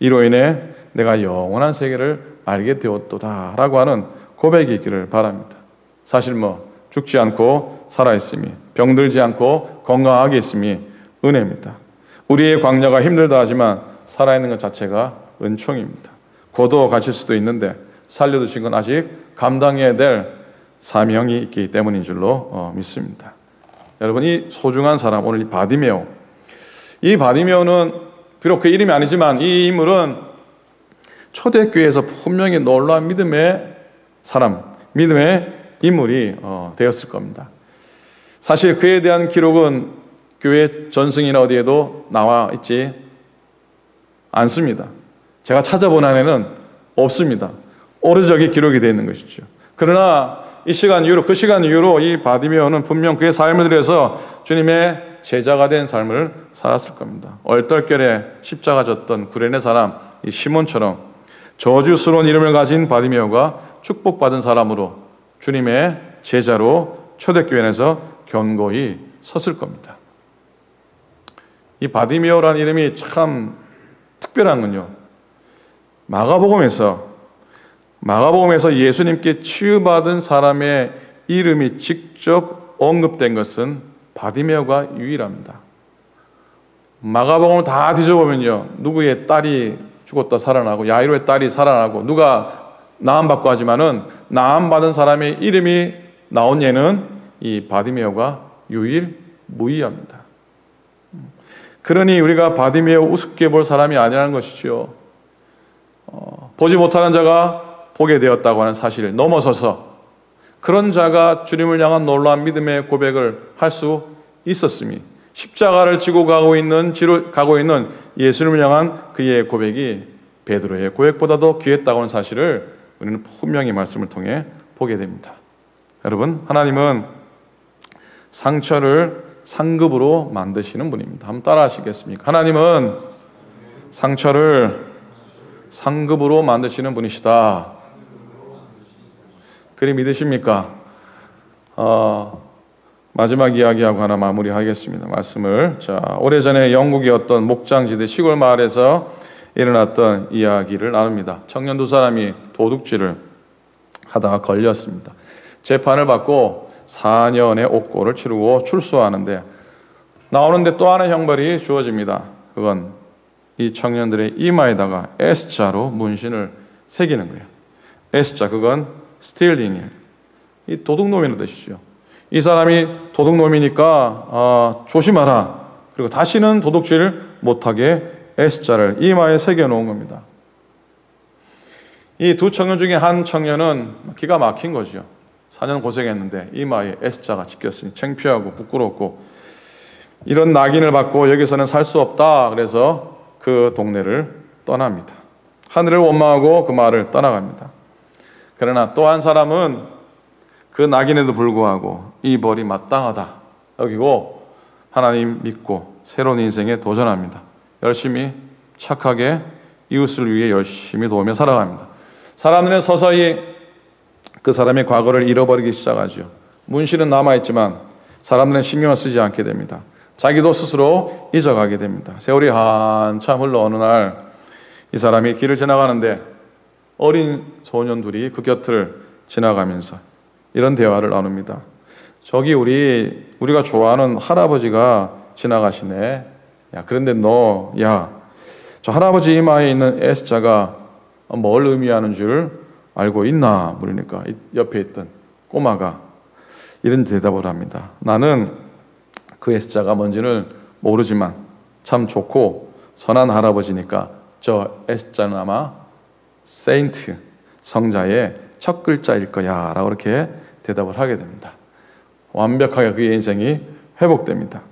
이로 인해 내가 영원한 세계를 알게 되었도다 라고 하는 고백이 있기를 바랍니다. 사실 죽지 않고 살아있음이, 병들지 않고 건강하게 있음이 은혜입니다. 우리의 광야가 힘들다 하지만 살아있는 것 자체가 은총입니다. 고도 가실 수도 있는데 살려두신 건 아직 감당해야 될 사명이 있기 때문인 줄로 믿습니다. 여러분, 이 소중한 사람, 오늘 이 바디메오, 이 바디메오는 비록 그 이름이 아니지만 이 인물은 초대교회에서 분명히 놀라운 믿음의 사람, 믿음의 인물이 되었을 겁니다. 사실 그에 대한 기록은 교회 전승이나 어디에도 나와 있지 않습니다. 제가 찾아본 안에는 없습니다. 오래전에 기록이 되어 있는 것이죠. 그러나 이 시간 이후로, 그 시간 이후로 이 바디메오는 분명 그의 삶을 들여서 주님의 제자가 된 삶을 살았을 겁니다. 얼떨결에 십자가 졌던 구레네 사람 이 시몬처럼 저주스러운 이름을 가진 바디메오가 축복받은 사람으로 주님의 제자로 초대교회에서 견고히 섰을 겁니다. 이 바디메오라는 이름이 참 특별한 건요, 마가복음에서 예수님께 치유받은 사람의 이름이 직접 언급된 것은 바디메오가 유일합니다. 마가복음을 다 뒤져보면요, 누구의 딸이 죽었다 살아나고 야이로의 딸이 살아나고 누가 나음받고 하지만은 나음받은 사람의 이름이 나온 예는 이 바디메오가 유일무이합니다. 그러니 우리가 바디메오 우습게 볼 사람이 아니라는 것이죠. 보지 못하는 자가 보게 되었다고 하는 사실을 넘어서서 그런 자가 주님을 향한 놀라운 믿음의 고백을 할 수 있었으니 십자가를 지고 가고 있는 예수님을 향한 그의 고백이 베드로의 고백보다도 귀했다고 하는 사실을 우리는 분명히 말씀을 통해 보게 됩니다. 여러분, 하나님은 상처를 상급으로 만드시는 분입니다. 한번 따라 하시겠습니까? 하나님은 상처를 상급으로 만드시는 분이시다. 그리 믿으십니까? 마지막 이야기하고 하나 마무리하겠습니다. 말씀을. 오래전에 영국의 어떤 목장지대 시골 마을에서 일어났던 이야기를 나눕니다. 청년 두 사람이 도둑질을 하다가 걸렸습니다. 재판을 받고 4년의 옥고를 치르고 출소하는데 나오는데 또 하나의 형벌이 주어집니다. 그건 이 청년들의 이마에다가 S자로 문신을 새기는 거예요. S자, 그건 스틸링이에요. 이 도둑놈이라는 뜻이죠. 이 사람이 도둑놈이니까 조심하라. 그리고 다시는 도둑질 못하게 S자를 이마에 새겨놓은 겁니다. 이 두 청년 중에 한 청년은 기가 막힌 거죠. 4년 고생했는데 이마에 S자가 찍혔으니 창피하고 부끄럽고 이런 낙인을 받고 여기서는 살 수 없다. 그래서 그 동네를 떠납니다. 하늘을 원망하고 그 마을을 떠나갑니다. 그러나 또 한 사람은 그 낙인에도 불구하고 이 벌이 마땅하다 여기고 하나님 믿고 새로운 인생에 도전합니다. 열심히 착하게 이웃을 위해 열심히 도우며 살아갑니다. 사람들은 서서히 그 사람의 과거를 잃어버리기 시작하죠. 문신은 남아있지만 사람들은 신경을 쓰지 않게 됩니다. 자기도 스스로 잊어가게 됩니다. 세월이 한참 흘러 어느 날 이 사람이 길을 지나가는데 어린 소년 둘이 그 곁을 지나가면서 이런 대화를 나눕니다. 저기 우리가 좋아하는 할아버지가 지나가시네. 야, 그런데 저 할아버지 이마에 있는 S자가 뭘 의미하는 줄 알고 있나? 물으니까 옆에 있던 꼬마가 이런 대답을 합니다. 나는 그 S자가 뭔지는 모르지만 참 좋고 선한 할아버지니까 저 S자는 아마 세인트, 성자의 첫 글자일 거야 라고 이렇게 대답을 하게 됩니다. 완벽하게 그의 인생이 회복됩니다.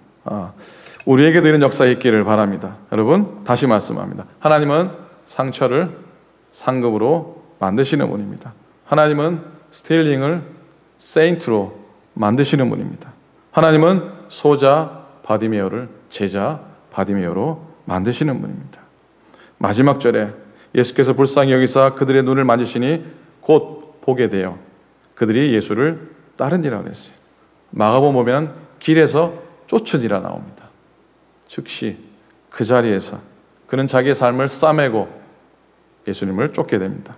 우리에게도 이런 역사가 있기를 바랍니다. 여러분, 다시 말씀합니다. 하나님은 상처를 상급으로 만드시는 분입니다. 하나님은 스틸링을 세인트로 만드시는 분입니다. 하나님은 소자 바디메오를 제자 바디메오로 만드시는 분입니다. 마지막 절에 예수께서 불쌍히 여기사 그들의 눈을 만지시니 곧 보게 되어 그들이 예수를 따르니라 그랬어요. 마가복음 보면 길에서 쫓으니라 나옵니다. 즉시 그 자리에서 그는 자기의 삶을 싸매고 예수님을 쫓게 됩니다.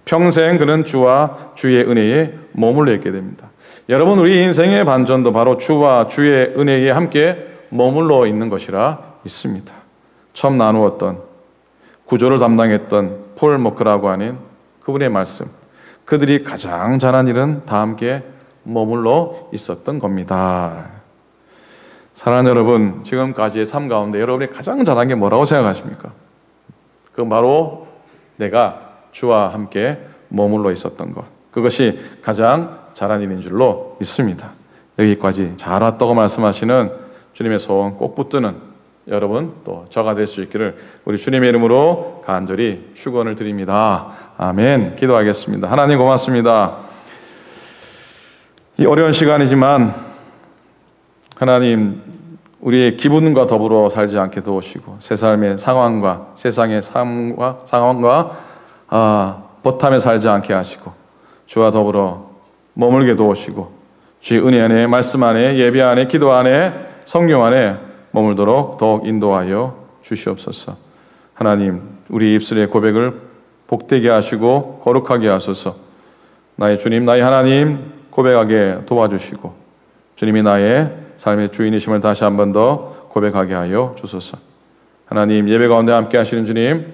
평생 그는 주와 주의 은혜에 머물러 있게 됩니다. 여러분, 우리 인생의 반전도 바로 주와 주의 은혜에 함께 머물러 있는 것이라 있습니다. 처음 나누었던 구조를 담당했던 폴 머크라고 하는 그분의 말씀, 그들이 가장 잘한 일은 다 함께 머물러 있었던 겁니다. 사랑하는 여러분, 지금까지의 삶 가운데 여러분이 가장 잘한 게 뭐라고 생각하십니까? 그건 바로 내가 주와 함께 머물러 있었던 것, 그것이 가장 잘한 일인 줄로 믿습니다. 여기까지 잘 왔다고 말씀하시는 주님의 소원 꼭 붙드는 여러분, 또 저가 될 수 있기를 우리 주님의 이름으로 간절히 축원을 드립니다. 아멘. 기도하겠습니다. 하나님 고맙습니다. 이 어려운 시간이지만 하나님, 우리의 기분과 더불어 살지 않게 도우시고 새 삶의 상황과 세상의 상황과 버탐에 살지 않게 하시고 주와 더불어 머물게 도우시고 주의 은혜 안에, 말씀 안에, 예배 안에, 기도 안에, 성경 안에 머물도록 더욱 인도하여 주시옵소서. 하나님, 우리 입술의 고백을 복되게 하시고 거룩하게 하소서. 나의 주님, 나의 하나님 고백하게 도와주시고 주님이 나의 삶의 주인이심을 다시 한 번 더 고백하게 하여 주소서. 하나님, 예배 가운데 함께 하시는 주님,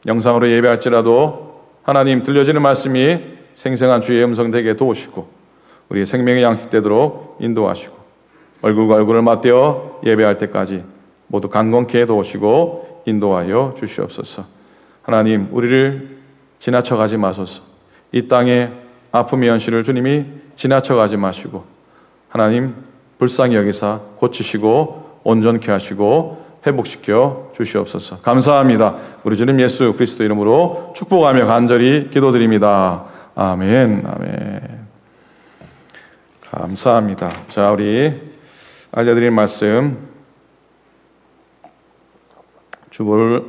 영상으로 예배할지라도 하나님 들려지는 말씀이 생생한 주의 음성 되게 도우시고 우리의 생명의 양식되도록 인도하시고 얼굴과 얼굴을 맞대어 예배할 때까지 모두 강건케 도우시고 인도하여 주시옵소서. 하나님, 우리를 지나쳐가지 마소서. 이 땅의 아픔의 현실을 주님이 지나쳐가지 마시고 하나님 불쌍히 여기사 고치시고 온전케 하시고 회복시켜 주시옵소서. 감사합니다. 우리 주님 예수 그리스도 이름으로 축복하며 간절히 기도드립니다. 아멘. 아멘. 감사합니다. 자, 우리 알려드릴 말씀, 주보를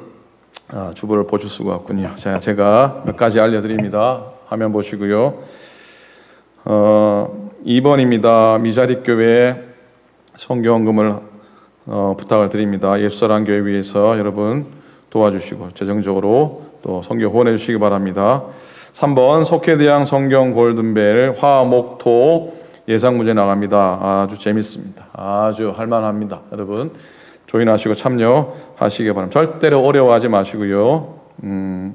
보실 수가 없군요. 자, 제가 몇 가지 알려드립니다. 화면 보시고요. 2번입니다. 미자립교회 성교헌금을 부탁을 드립니다. 예수사랑 교회 위해서 여러분 도와주시고 재정적으로 또 성교 후원해 주시기 바랍니다. 3번 속회대양 성경 골든벨 화목토 예상 문제 나갑니다. 아주 재밌습니다. 아주 할만합니다. 여러분 조인하시고 참여하시기 바랍니다. 절대로 어려워하지 마시고요.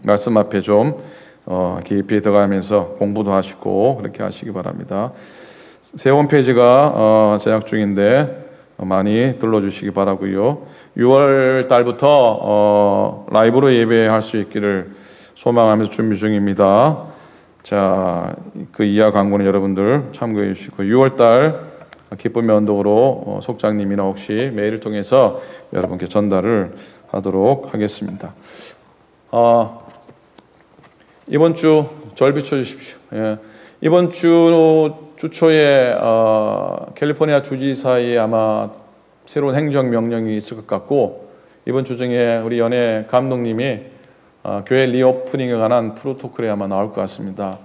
말씀 앞에 좀 깊이 들어가면서 공부도 하시고 그렇게 하시기 바랍니다. 새 홈페이지가 제작 중인데 많이 들러주시기 바라고요. 6월 달부터 라이브로 예배할 수 있기를 소망하면서 준비 중입니다. 자, 그 이하 광고는 여러분들 참고해 주시고 6월 달 기쁨의 언덕으로 속장님이나 혹시 메일을 통해서 여러분께 전달을 하도록 하겠습니다. 이번 주 절 비춰주십시오. 예. 이번 주 초에 캘리포니아 주지사의 아마 새로운 행정명령이 있을 것 같고 이번 주 중에 우리 연예 감독님이 교회 리오프닝에 관한 프로토콜이 아마 나올 것 같습니다.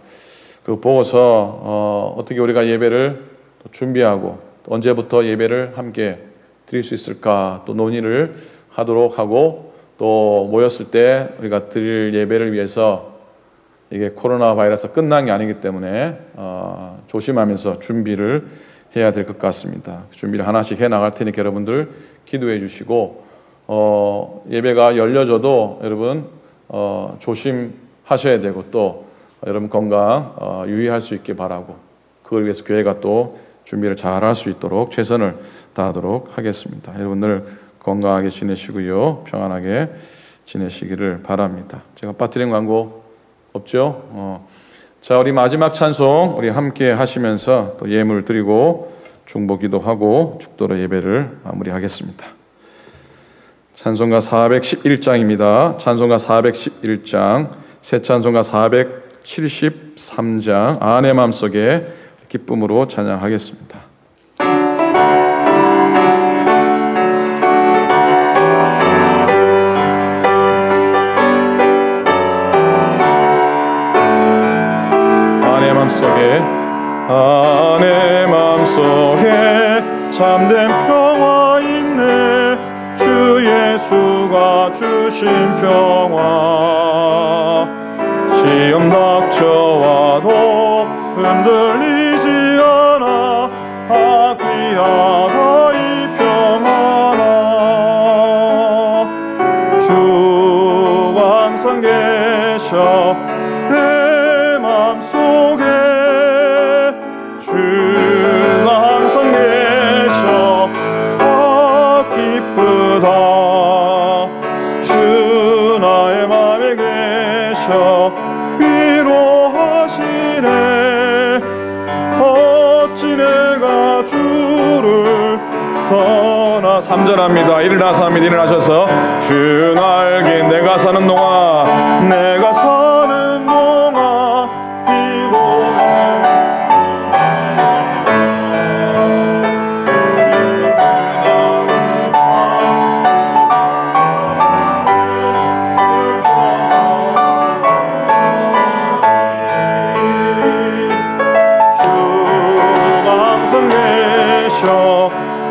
그 보고서 어떻게 우리가 예배를 준비하고 언제부터 예배를 함께 드릴 수 있을까 또 논의를 하도록 하고 또 모였을 때 우리가 드릴 예배를 위해서 이게 코로나 바이러스 끝난 게 아니기 때문에 조심하면서 준비를 해야 될 것 같습니다. 준비를 하나씩 해 나갈 테니까 여러분들 기도해 주시고 예배가 열려져도 여러분 조심하셔야 되고 또 여러분 건강 유의할 수 있게 바라고 그걸 위해서 교회가 또 준비를 잘 할 수 있도록 최선을 다하도록 하겠습니다. 여러분들 건강하게 지내시고요. 평안하게 지내시기를 바랍니다. 제가 빠뜨린 광고 없죠? 자, 우리 마지막 찬송 우리 함께 하시면서 또 예물 드리고 중보기도 하고 축도로 예배를 마무리하겠습니다. 찬송가 411장입니다. 찬송가 411장, 새 찬송가 473장, 아내 마음속에 기쁨으로 찬양하겠습니다. 아내 맘속에 참된 평화 있네 주 예수가 주신 평화 시험 닥쳐와도 흔들리지 않아 3절합니다. 일어나서 합니다. 일어나셔서 주 알게 내가 사는 동안 내가 사는 동안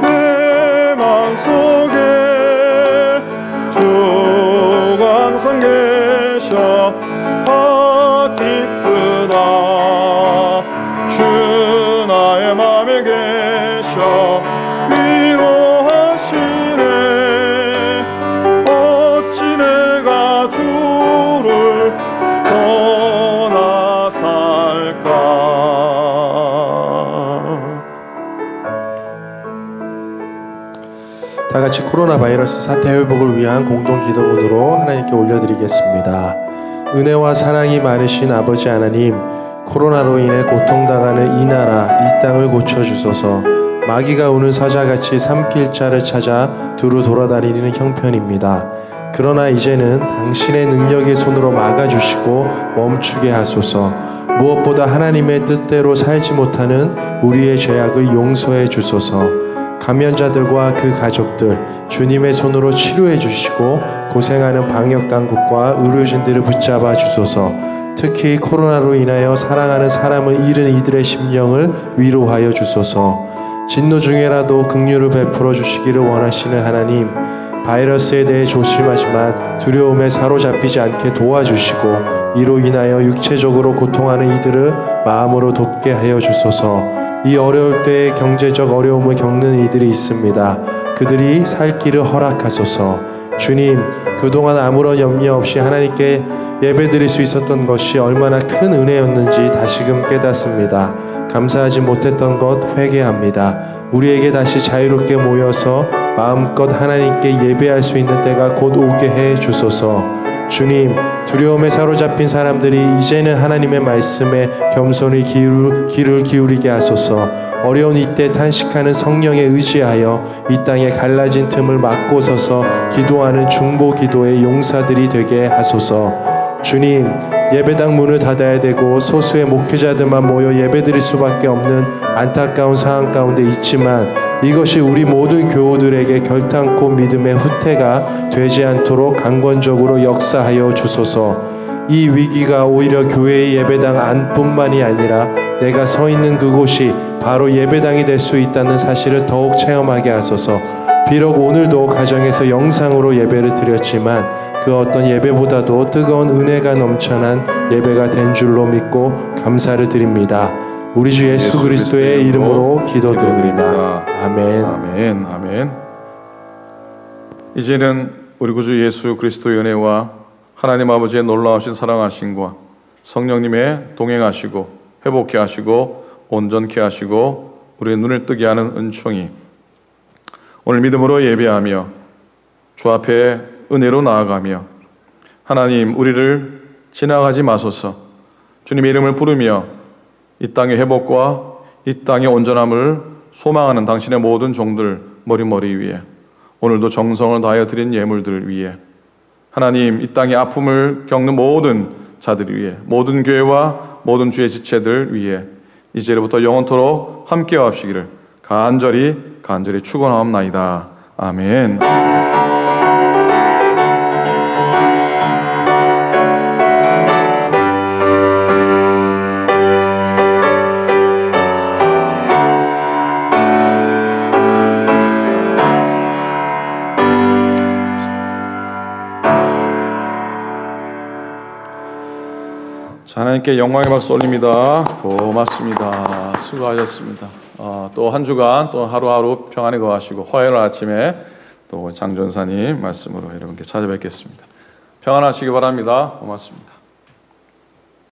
내 맘속에 주 항상 계셔 기쁘다 주 나의 맘에 계셔 위로하시네 어찌 내가 주를 떠나 살까. 다 같이 코로나 바이러스 사태 회복을 위한 공동 기도문으로 하나님께 올려드리겠습니다. 은혜와 사랑이 많으신 아버지 하나님, 코로나로 인해 고통당하는 이 나라, 이 땅을 고쳐주소서. 마귀가 우는 사자같이 삼킬 자를 찾아 두루 돌아다니는 형편입니다. 그러나 이제는 당신의 능력의 손으로 막아주시고 멈추게 하소서. 무엇보다 하나님의 뜻대로 살지 못하는 우리의 죄악을 용서해 주소서. 감염자들과 그 가족들 주님의 손으로 치료해 주시고 고생하는 방역당국과 의료진들을 붙잡아 주소서. 특히 코로나로 인하여 사랑하는 사람을 잃은 이들의 심령을 위로하여 주소서. 진노 중에라도 긍휼을 베풀어 주시기를 원하시는 하나님, 바이러스에 대해 조심하지만 두려움에 사로잡히지 않게 도와주시고 이로 인하여 육체적으로 고통하는 이들을 마음으로 돕게 하여 주소서. 이 어려울 때에 경제적 어려움을 겪는 이들이 있습니다. 그들이 살 길을 허락하소서. 주님, 그동안 아무런 염려 없이 하나님께 예배드릴 수 있었던 것이 얼마나 큰 은혜였는지 다시금 깨닫습니다. 감사하지 못했던 것 회개합니다. 우리에게 다시 자유롭게 모여서 마음껏 하나님께 예배할 수 있는 때가 곧 오게 해 주소서. 주님, 두려움에 사로잡힌 사람들이 이제는 하나님의 말씀에 겸손히 귀를 기울이게 하소서. 어려운 이때 탄식하는 성령에 의지하여 이 땅에 갈라진 틈을 막고 서서 기도하는 중보 기도의 용사들이 되게 하소서. 주님, 예배당 문을 닫아야 되고 소수의 목회자들만 모여 예배드릴 수밖에 없는 안타까운 상황 가운데 있지만 이것이 우리 모든 교우들에게 결탄코 믿음의 후퇴가 되지 않도록 강권적으로 역사하여 주소서. 이 위기가 오히려 교회의 예배당 안뿐만이 아니라 내가 서 있는 그곳이 바로 예배당이 될 수 있다는 사실을 더욱 체험하게 하소서. 비록 오늘도 가정에서 영상으로 예배를 드렸지만 그 어떤 예배보다도 뜨거운 은혜가 넘쳐난 예배가 된 줄로 믿고 감사를 드립니다. 우리 주 예수 그리스도의 이름으로 기도드립니다. 아멘. 아멘. 아멘. 이제는 우리 구주 예수 그리스도의 은혜와 하나님 아버지의 놀라우신 사랑하심과 성령님의 동행하시고 회복케 하시고 온전케 하시고 우리의 눈을 뜨게 하는 은총이 오늘 믿음으로 예배하며 주 앞에 은혜로 나아가며 하나님 우리를 지나가지 마소서. 주님의 이름을 부르며 이 땅의 회복과 이 땅의 온전함을 소망하는 당신의 모든 종들 머리 위에 오늘도 정성을 다하여 드린 예물들 위에 하나님 이 땅의 아픔을 겪는 모든 자들 위에 모든 교회와 모든 주의 지체들 위에 이제부터 영원토록 함께 하시기를 간절히 축원하옵나이다. 아멘. 하나님께 영광의 박수 올립니다. 고맙습니다. 수고하셨습니다. 또 한 주간 또 하루하루 평안히 거하시고 화요일 아침에 또 장 전사님 말씀으로 여러분께 찾아뵙겠습니다. 평안하시기 바랍니다. 고맙습니다.